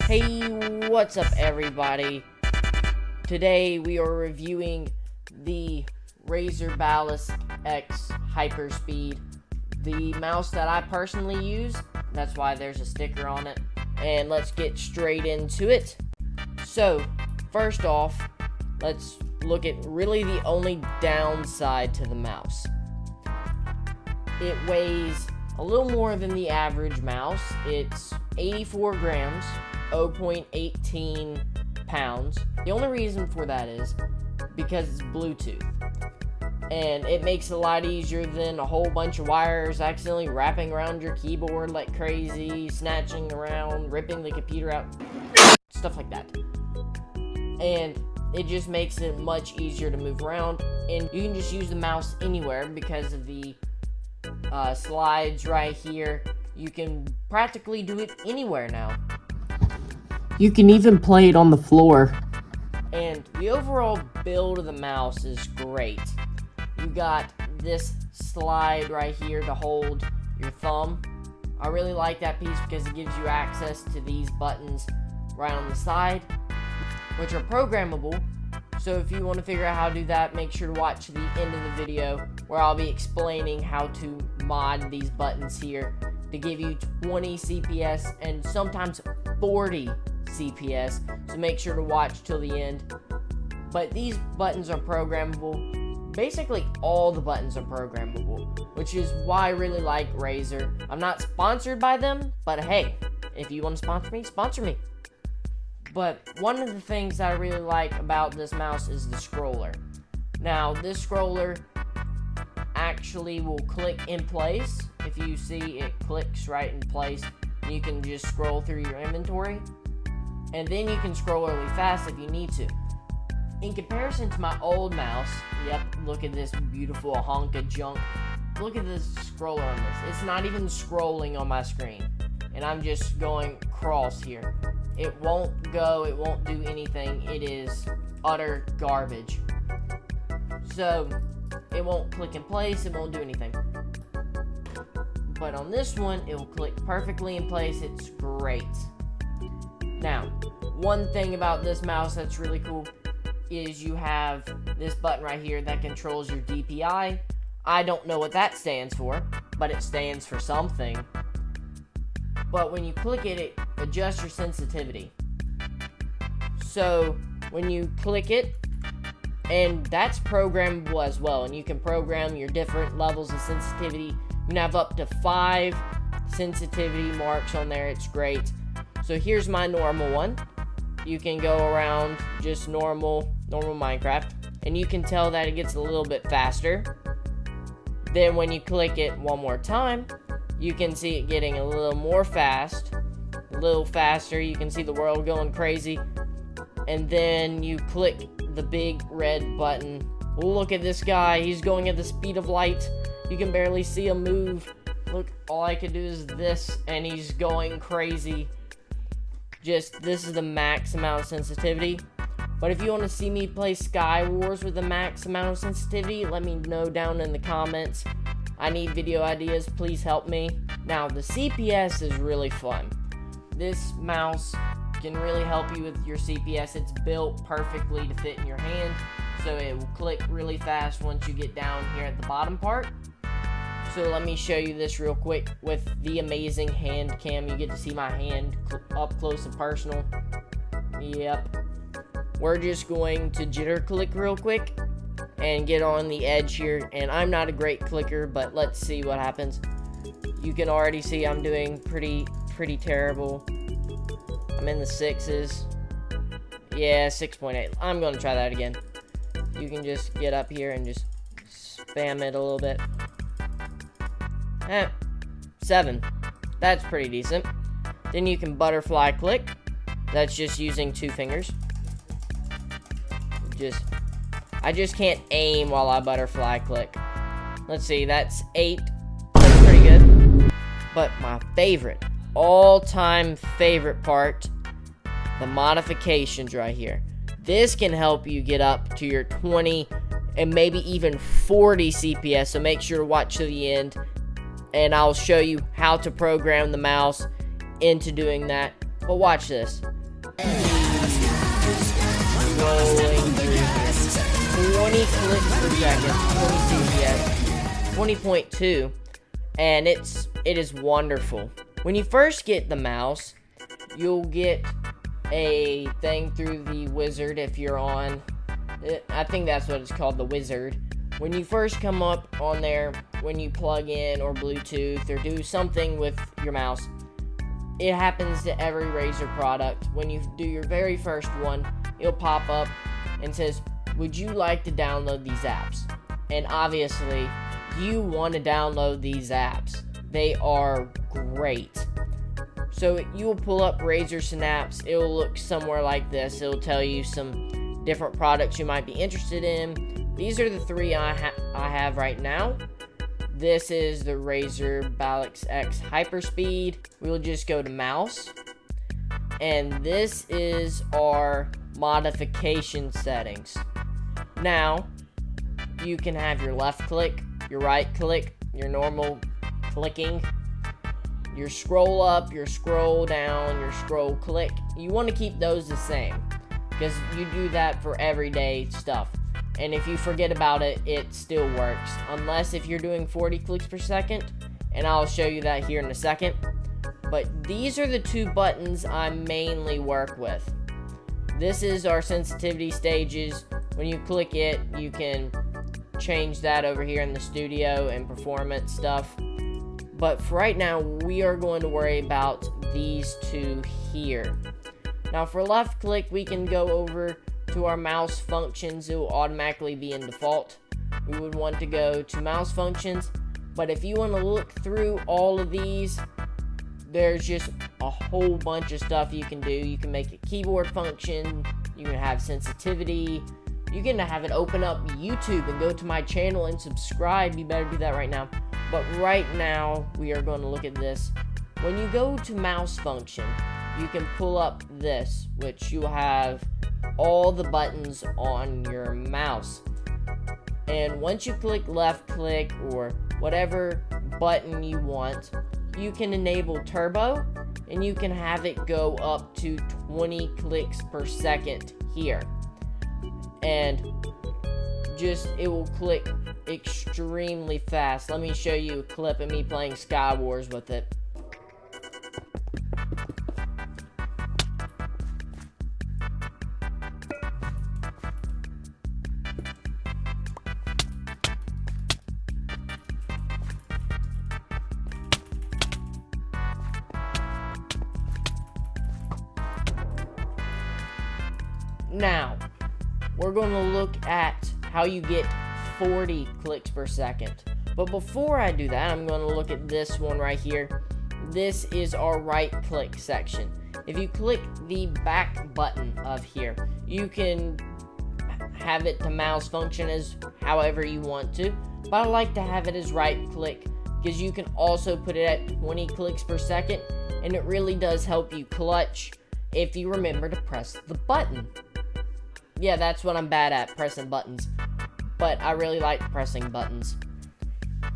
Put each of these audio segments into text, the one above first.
Hey, what's up everybody? Today we are reviewing the Razer Basilisk X Hyperspeed, the mouse that I personally use. That's why there's a sticker on it. And let's get straight into it. So, first off, let's look at really the only downside to the mouse. It weighs a little more than the average mouse. It's 84 grams, 0.18 pounds. The only reason for that is because it's Bluetooth. And it makes it a lot easier than a whole bunch of wires accidentally wrapping around your keyboard like crazy, snatching around, ripping the computer out, stuff like that. And it just makes it much easier to move around, and you can just use the mouse anywhere because of the slides right here. You can practically do it anywhere now. You can even play it on the floor. And the overall build of the mouse is great. You got this slide right here to hold your thumb. I really like that piece because it gives you access to these buttons right on the side, which are programmable. So if you want to figure out how to do that, make sure to watch the end of the video where I'll be explaining how to mod these buttons here to give you 20 CPS and sometimes 40 CPS. So make sure to watch till the end. But these buttons are programmable. Basically all the buttons are programmable, which is why I really like Razer. I'm not sponsored by them, but hey, if you want to sponsor me, sponsor me. But one of the things that I really like about this mouse is the scroller. Now, this scroller actually will click in place. If you see, it clicks right in place. You can just scroll through your inventory. And then you can scroll really fast if you need to. In comparison to my old mouse, yep, look at this beautiful hunk of junk. Look at this scroller on this. It's not even scrolling on my screen. And I'm just going across here. It won't go, it won't do anything. It is utter garbage. So, it won't click in place, it won't do anything. But on this one, it will click perfectly in place. It's great. Now, one thing about this mouse that's really cool is you have this button right here that controls your DPI. I don't know what that stands for, but it stands for something. But when you click it, it adjusts your sensitivity. So when you click it, and that's programmable as well, and you can program your different levels of sensitivity. You can have up to 5 sensitivity marks on there. It's great. So here's my normal one. You can go around just normal Minecraft, and you can tell that it gets a little bit faster. Then when you click it one more time, you can see it getting a little more fast, a little faster. You can see the world going crazy. And then you click the big red button. Look at this guy. He's going at the speed of light. You can barely see him move. Look, all I can do is this, and he's going crazy. Just, this is the max amount of sensitivity. But if you want to see me play Sky Wars with the max amount of sensitivity, let me know down in the comments. I need video ideas, please help me. Now, the CPS is really fun. This mouse can really help you with your CPS. It's built perfectly to fit in your hand, so it will click really fast once you get down here at the bottom part. So let me show you this real quick with the amazing hand cam. You get to see my hand up close and personal. Yep. We're just going to jitter click real quick and get on the edge here. And I'm not a great clicker, but let's see what happens. You can already see I'm doing pretty terrible. I'm in the 6s. Yeah, 6.8. I'm going to try that again. You can just get up here and just spam it a little bit. 7. That's pretty decent. Then you can butterfly click. That's just using 2 fingers. I just can't aim while I butterfly click. Let's see, that's 8. That's pretty good. But my favorite, all-time favorite part, the modifications right here. This can help you get up to your 20 and maybe even 40 CPS, so make sure to watch to the end, and I'll show you how to program the mouse into doing that. But watch this. Rolling through here. 20 clicks per second, 20 CPS, 20.2, and it is wonderful. When you first get the mouse, you'll get a thing through the wizard if you're on, I think that's what it's called, the wizard. When you first come up on there, when you plug in or Bluetooth or do something with your mouse, it happens to every Razer product. When you do your very first one, it'll pop up and says, would you like to download these apps? And obviously, you want to download these apps. They are great. So you will pull up Razer Synapse. It will look somewhere like this. It will tell you some different products you might be interested in. These are the three I have right now. This is the Razer Basilisk X Hyperspeed. We will just go to mouse. And this is our modification settings. Now, you can have your left click, your right click, your normal clicking, your scroll up, your scroll down, your scroll click. You want to keep those the same because you do that for everyday stuff. And if you forget about it, it still works. Unless if you're doing 40 clicks per second, and I'll show you that here in a second. But these are the two buttons I mainly work with. This is our sensitivity stages. When you click it, you can change that over here in the studio and performance stuff. But for right now, we are going to worry about these two here. Now for left click, we can go over to our mouse functions. It will automatically be in default. We would want to go to mouse functions. But if you want to look through all of these, there's just a whole bunch of stuff you can do. You can make a keyboard function. You can have sensitivity. You can have it open up YouTube and go to my channel and subscribe. You better do that right now. But right now, we are going to look at this. When you go to mouse function, you can pull up this, which you have all the buttons on your mouse. And once you click left click or whatever button you want, you can enable turbo and you can have it go up to 20 clicks per second here. And just, it will click extremely fast. Let me show you a clip of me playing Sky Wars with it. Now, we're going to look at how you get 40 clicks per second. But before I do that, I'm going to look at this one right here. This is our right click section. If you click the back button of here, you can have it to mouse function as however you want to. But I like to have it as right click because you can also put it at 20 clicks per second. And it really does help you clutch if you remember to press the button. Yeah, that's what I'm bad at, pressing buttons. But I really like pressing buttons.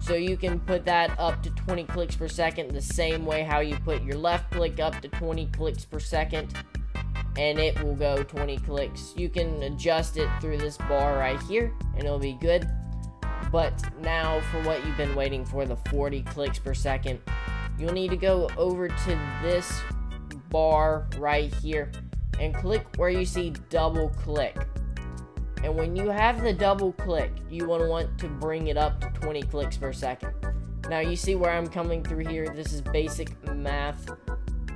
So you can put that up to 20 clicks per second the same way how you put your left click up to 20 clicks per second. And it will go 20 clicks. You can adjust it through this bar right here and it'll be good. But now for what you've been waiting for, the 40 clicks per second, you'll need to go over to this bar right here and click where you see double click. And when you have the double click, you want to bring it up to 20 clicks per second. Now you see where I'm coming through here. This is basic math.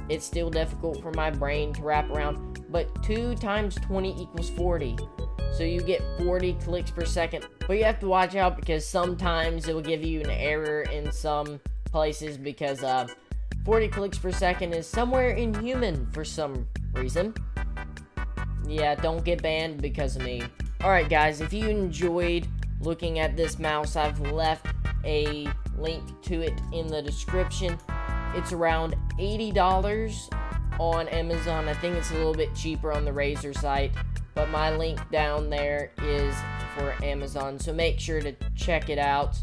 It's still difficult for my brain to wrap around, but 2 times 20 equals 40. So you get 40 clicks per second. But you have to watch out because sometimes it will give you an error in some places because 40 clicks per second is somewhere inhuman for some reason. Yeah, don't get banned because of me. Alright guys, if you enjoyed looking at this mouse, I've left a link to it in the description. It's around $80 on Amazon. I think it's a little bit cheaper on the Razer site, but my link down there is for Amazon, so make sure to check it out.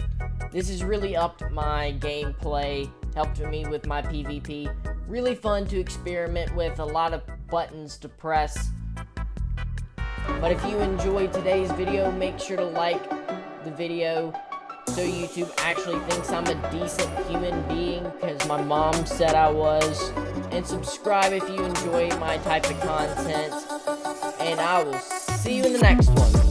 This has really upped my gameplay, helped me with my PvP. really fun to experiment with, a lot of buttons to press. But if you enjoyed today's video, make sure to like the video so YouTube actually thinks I'm a decent human being, because my mom said I was. And subscribe if you enjoy my type of content. And I will see you in the next one.